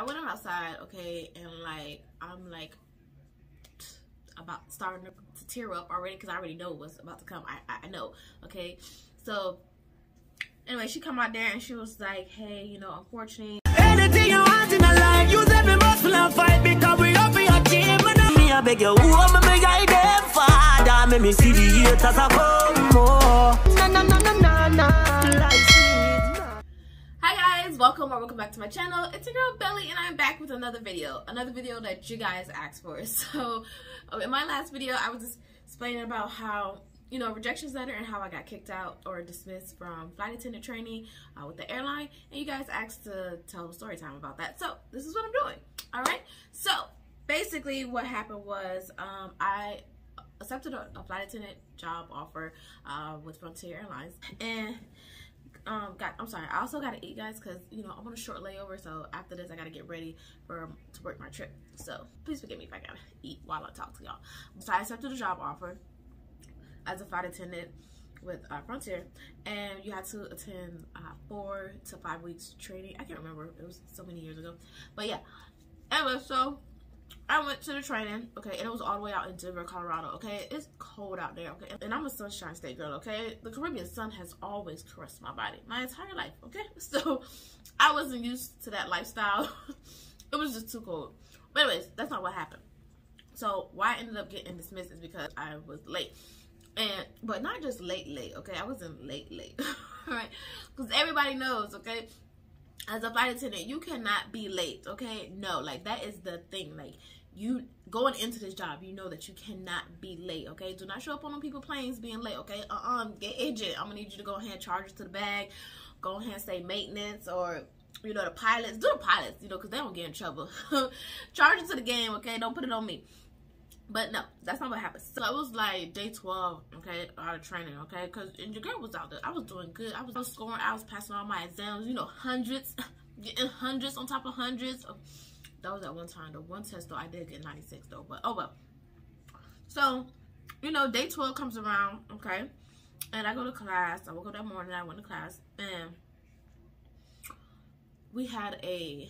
went outside, okay, and like I'm like about starting to tear up already because I already know what's about to come. I know, okay. So anyway, she come out there and she was like, hey, you know, unfortunately, anything you want in a life, use every muscle and fight because we up for your team. Me I beg you, who am I guide them father? Make me see the haters a come more. Hi guys, welcome back to my channel. It's your girl Belly and I'm back with another video that you guys asked for. So in my last video I was just explaining about how, you know, rejections letter and how I got kicked out or dismissed from flight attendant training with the airline, and you guys asked to tell a story time about that. So this is what I'm doing. All right, so basically what happened was I accepted a flight attendant job offer with Frontier Airlines, and I'm sorry, I also gotta eat, guys, because you know I'm on a short layover, so after this I gotta get ready to work my trip. So please forgive me if I gotta eat while I talk to y'all. So I accepted a job offer as a flight attendant with Frontier, and you had to attend 4 to 5 weeks training. I can't remember, it was so many years ago, but yeah. Anyway, so I went to the training, okay, and it was all the way out in Denver, Colorado, okay. It's cold out there, okay, and I'm a Sunshine State girl, okay. The Caribbean sun has always caressed my body my entire life, okay. So I wasn't used to that lifestyle. It was just too cold. But anyways, that's not what happened. So why I ended up getting dismissed is because I was late. But not just late, okay? I wasn't late, all right? Because everybody knows, okay? As a flight attendant, you cannot be late, okay? No, like, that is the thing. Like, you going into this job, you know that you cannot be late, okay? Do not show up on them people planes being late, okay? Get agent. I'm gonna need you to go ahead and charge it to the bag. Go ahead and say maintenance, or, you know, the pilots. Do the pilots, you know, because they don't get in trouble. Charge it to the game, okay? Don't put it on me. But no, that's not what happened. So it was like day 12, okay, out of training, okay, because your girl was out there. I was doing good. I was scoring. I was passing all my exams, you know, hundreds, getting hundreds on top of hundreds. That was at one time. The one test, though, I did get 96, though, but oh well. So, you know, day 12 comes around, okay, and I go to class. I woke up that morning, I went to class, and we had a,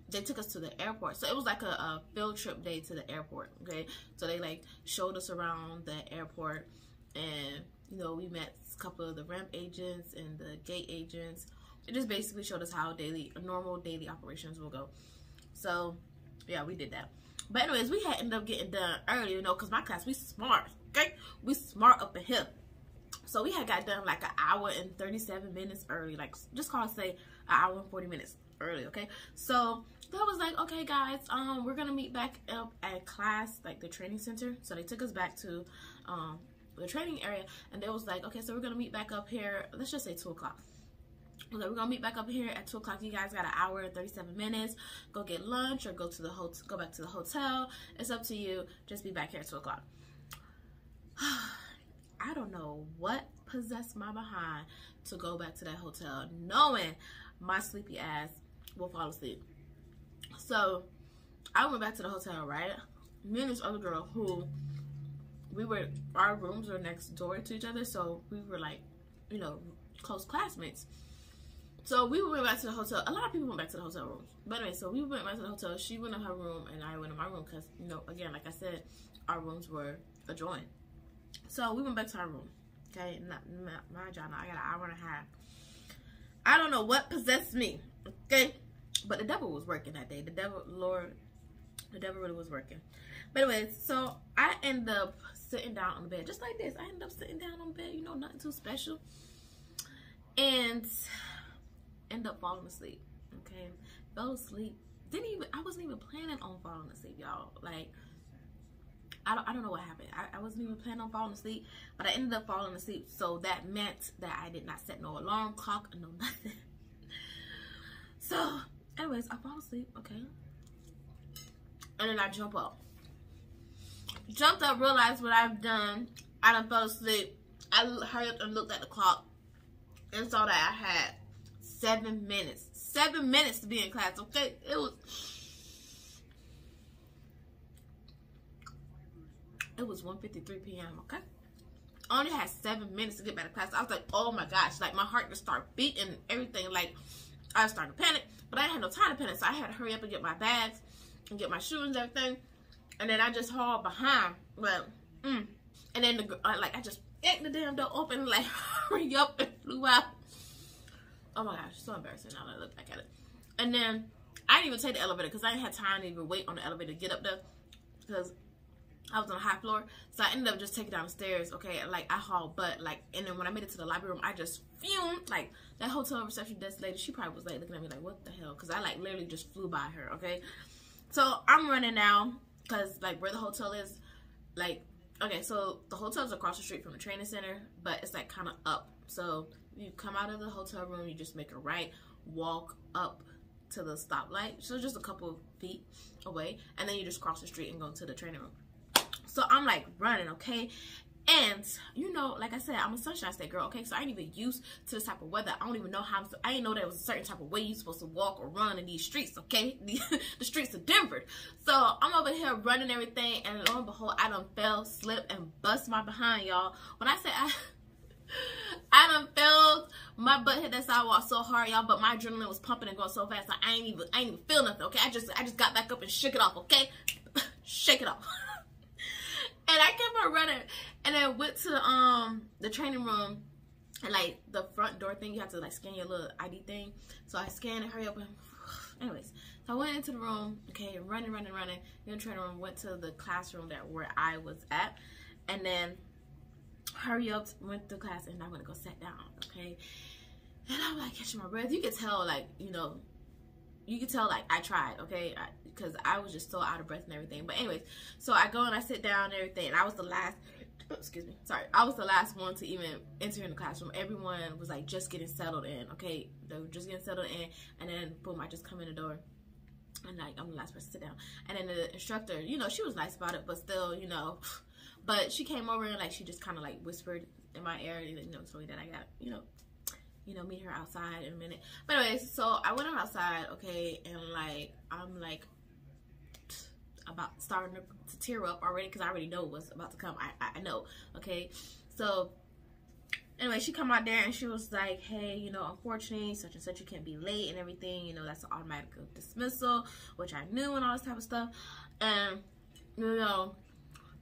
they took us to the airport. So it was like a field trip day to the airport, okay? So they like showed us around the airport, and you know, we met a couple of the ramp agents and the gate agents. It just basically showed us how normal daily operations will go. So yeah, we did that. But anyways, we had ended up getting done early, you know, because my class, we smart, okay? We smart up in here. So we had got done like an hour and 37 minutes early, like just call it, say, an hour and 40 minutes early, okay? So I was like, okay guys, we're gonna meet back up at class, like the training center. So they took us back to the training area, and they was like, okay, so we're gonna meet back up here, let's just say 2 o'clock. Okay, we're gonna meet back up here at 2 o'clock. You guys got an hour and 37 minutes. Go get lunch or go back to the hotel. It's up to you. Just be back here at 2 o'clock. I don't know what possessed my behind to go back to that hotel, knowing my sleepy ass will fall asleep. So I went back to the hotel, right? Me and this other girl who our rooms were next door to each other, so we were like, you know, close classmates. So we went back to the hotel. A lot of people went back to the hotel rooms. But anyway, so we went back to the hotel. She went in her room and I went in my room because, you know, again, like I said, our rooms were adjoined. So we went back to our room. Okay, my job now. I got an hour and a half. I don't know what possessed me. Okay, but the devil was working that day. The devil really was working. But anyways, so I ended up sitting down on the bed, just like this. I ended up sitting down on the bed, you know, nothing too special, and end up falling asleep. Okay, fell asleep. I wasn't even planning on falling asleep, y'all. Like, I don't know what happened. I wasn't even planning on falling asleep, but I ended up falling asleep. So that meant that I did not set no alarm clock or no nothing. So anyways, I fall asleep, okay, and then I jump up. Jumped up, realized what I've done. I done fell asleep. I hurried up and looked at the clock and saw that I had 7 minutes. 7 minutes to be in class, okay? It was 1:53 p.m., okay? I only had 7 minutes to get back to class. I was like, oh my gosh, like my heart just started beating and everything. Like, I was starting to panic, but I didn't have no time to panic, so I had to hurry up and get my bags and get my shoes and everything. And then I just hauled behind, but and then I just yanked the damn door open, like hurry up and flew out. Oh my gosh, so embarrassing now that I look back at it. And then I didn't even take the elevator because I didn't have time to even wait on the elevator to get up there because I was on a high floor. So I ended up just taking down the stairs, okay? Like, I hauled butt, like, and then when I made it to the lobby room, I just fumed. Like, that hotel reception desk lady, she probably was, like, looking at me like, what the hell? Because I, like, literally just flew by her, okay? So I'm running now because, like, where the hotel is, like, okay, so the hotel is across the street from the training center, but it's, like, kind of up. So you come out of the hotel room, you just make a right, walk up to the stoplight. So just a couple of feet away, and then you just cross the street and go to the training room. So I'm like running, okay? And you know, like I said, I'm a Sunshine State girl, okay? So I ain't even used to this type of weather. I don't even know how, I didn't know there was a certain type of way you're supposed to walk or run in these streets, okay? The streets of Denver. So I'm over here running everything, and lo and behold, I done fell, slipped, and bust my behind, y'all. When I say I done fell, my butt hit that sidewalk so hard, y'all, but my adrenaline was pumping and going so fast, I ain't even feel nothing, okay? I just got back up and shook it off, okay? Shake it off. And I kept on running, and then went to the training room, and like the front door thing, you have to like scan your little ID thing. So I scanned and hurry up and anyways, so I went into the room, okay, running in the training room, went to the classroom where I was at, and then hurry up, went to class, and I'm gonna go sit down, okay. And I'm like catching my breath. You could tell, like, you know, you could tell like I tried, okay, because I was just so out of breath and everything. But anyways, so I go and I sit down and everything, and I was the last, excuse me, sorry, I was the last one to even enter in the classroom. Everyone was like just getting settled in, okay, they were just getting settled in, and then boom, I just come in the door, and like I'm the last person to sit down. And then the instructor, you know, she was nice about it, but still, you know, but she came over and like she just kind of like whispered in my ear, you know, told me that I got, you know, meet her outside in a minute. But anyways, so I went outside, okay, and like I'm like about starting to tear up already because I already know what's about to come. I know, okay. So anyway, she come out there and she was like, hey, you know, unfortunately such and such, you can't be late and everything, you know, that's an automatic dismissal, which I knew, and all this type of stuff. And you know,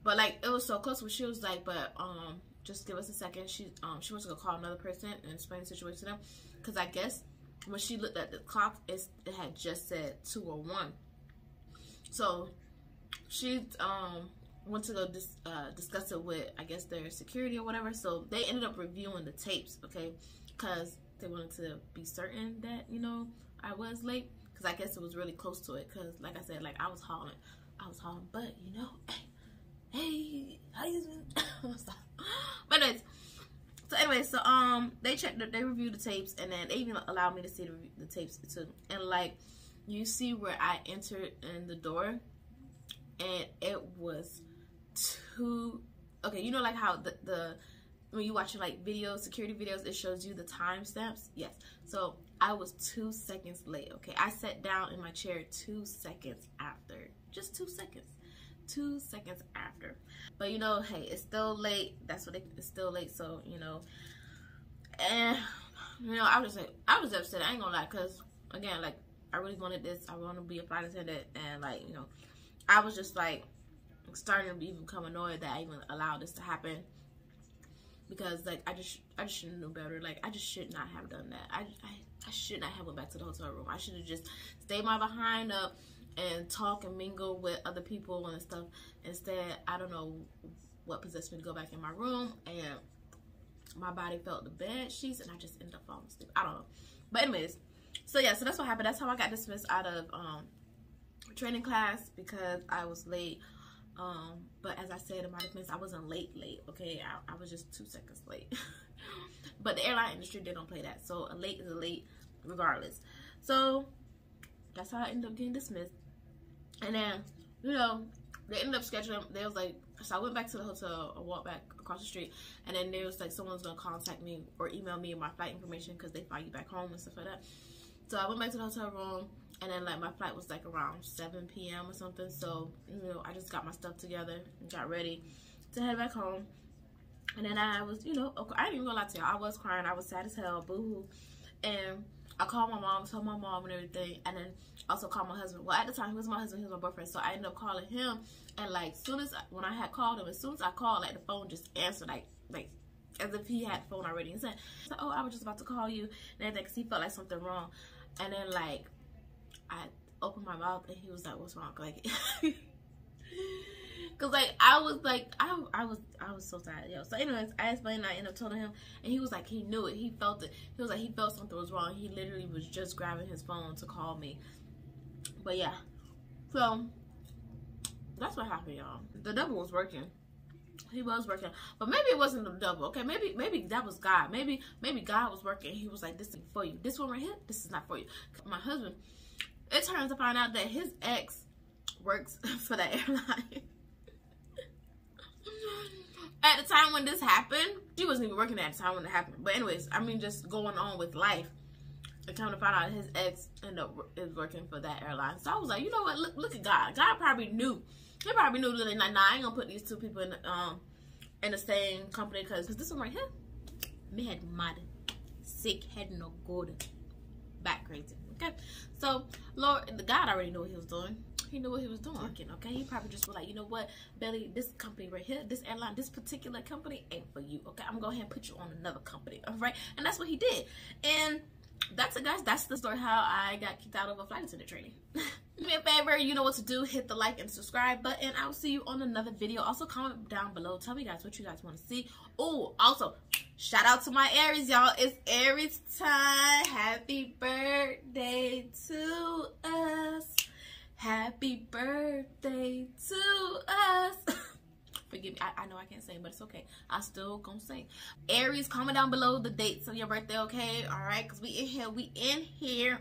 but like it was so close when she was like, but just give us a second. She wants to go call another person and explain the situation to them, because I guess when she looked at the clock, it had just said 2:01. So she went to go discuss it with, I guess, their security or whatever. So they ended up reviewing the tapes, okay, because they wanted to be certain that, you know, I was late, because I guess it was really close to it, because like I said, like I was hauling, but you know, hey, how you doing? But anyways, so they checked, they reviewed the tapes, and then they even allowed me to see the tapes too. And like you see where I entered in the door, and it was okay, you know, like how the when you watch like videos, security videos, it shows you the timestamps. Yes, so I was 2 seconds late. Okay, I sat down in my chair 2 seconds after, just 2 seconds. 2 seconds after. But you know, hey, it's still late. That's what it's still late. So you know, and you know, I was upset. I ain't gonna lie, because again, like I really wanted this. I want to be a flight attendant, and like, you know, I was just like starting to even become annoyed that I even allowed this to happen, because like I just should have known better. Like I just should not have done that. I should not have went back to the hotel room. I should have just stayed my behind up and talk and mingle with other people and stuff. Instead, I don't know what possessed me to go back in my room, and my body felt the bed sheets, and I just ended up falling asleep. I don't know. But anyways, so yeah, so that's what happened. That's how I got dismissed out of training class, because I was late. But as I said in my defense, I wasn't late, okay? I was just 2 seconds late. But the airline industry, they don't play that. So a late is a late regardless. So that's how I ended up getting dismissed. And then, you know, they ended up scheduling, they was like, so I went back to the hotel, I walked back across the street, and then there was like someone's gonna contact me or email me my flight information, because they fly you back home and stuff like that. So I went back to the hotel room, and then like my flight was like around 7 p.m. or something. So, you know, I just got my stuff together and got ready to head back home. And then I was, you know, I didn't even gonna lie to y'all, I was crying, I was sad as hell, boo-hoo. And I called my mom, told my mom and everything, and then also called my husband. Well, at the time, he was my husband, he was my boyfriend, so I ended up calling him, and like, when I had called him, as soon as I called, like, the phone just answered, like, as if he had the phone already, and said, so, oh, I was just about to call you, and everything, because he felt like something wrong, and then, like, I opened my mouth, and he was like, what's wrong, like, because, like, I was so tired, yo. So, anyways, I explained, I ended up telling him, and he was like, he knew it, he felt it, he was like, he felt something was wrong, he literally was just grabbing his phone to call me, but yeah, so, that's what happened, y'all. The devil was working. He was working, but maybe it wasn't the devil, okay? Maybe that was God. Maybe God was working. He was like, this is for you. This one right here, this is not for you. My husband, it turns to find out that his ex works for that airline. At the time when this happened, she wasn't even working at the time when it happened. But anyways, I mean, just going on with life. And come to find out his ex is working for that airline. So I was like, you know what? Look at God. God probably knew. He probably knew that, nah, I ain't gonna put these two people in the same company, because this one right here, me had mad, sick, head no good, back crazy. Okay, so Lord, the God already knew what he was doing. He knew what he was doing. Okay, he probably just was like, you know what, Belly, this company right here, this airline, this particular company ain't for you. Okay, I'm gonna go ahead and put you on another company. All right, and that's what he did. And that's it, guys. That's the story how I got kicked out of a flight attendant training. Do me a favor, you know what to do. Hit the like and subscribe button. I will see you on another video. Also, comment down below. Tell me, guys, what you guys want to see. Oh, also, shout out to my Aries, y'all. It's Aries time. Happy birthday to us. Happy birthday to us. Forgive me, I know I can't sing, but it's okay. I still gonna sing. Aries, comment down below the dates of your birthday, okay? Alright, because we in here.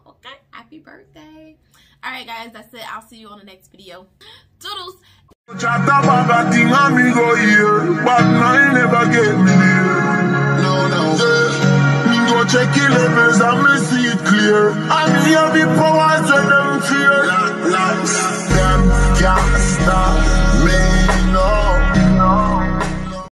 Okay, happy birthday. Alright, guys, that's it. I'll see you on the next video. Doodles. Check your levels and me see it clear. And me have the powers when them fear.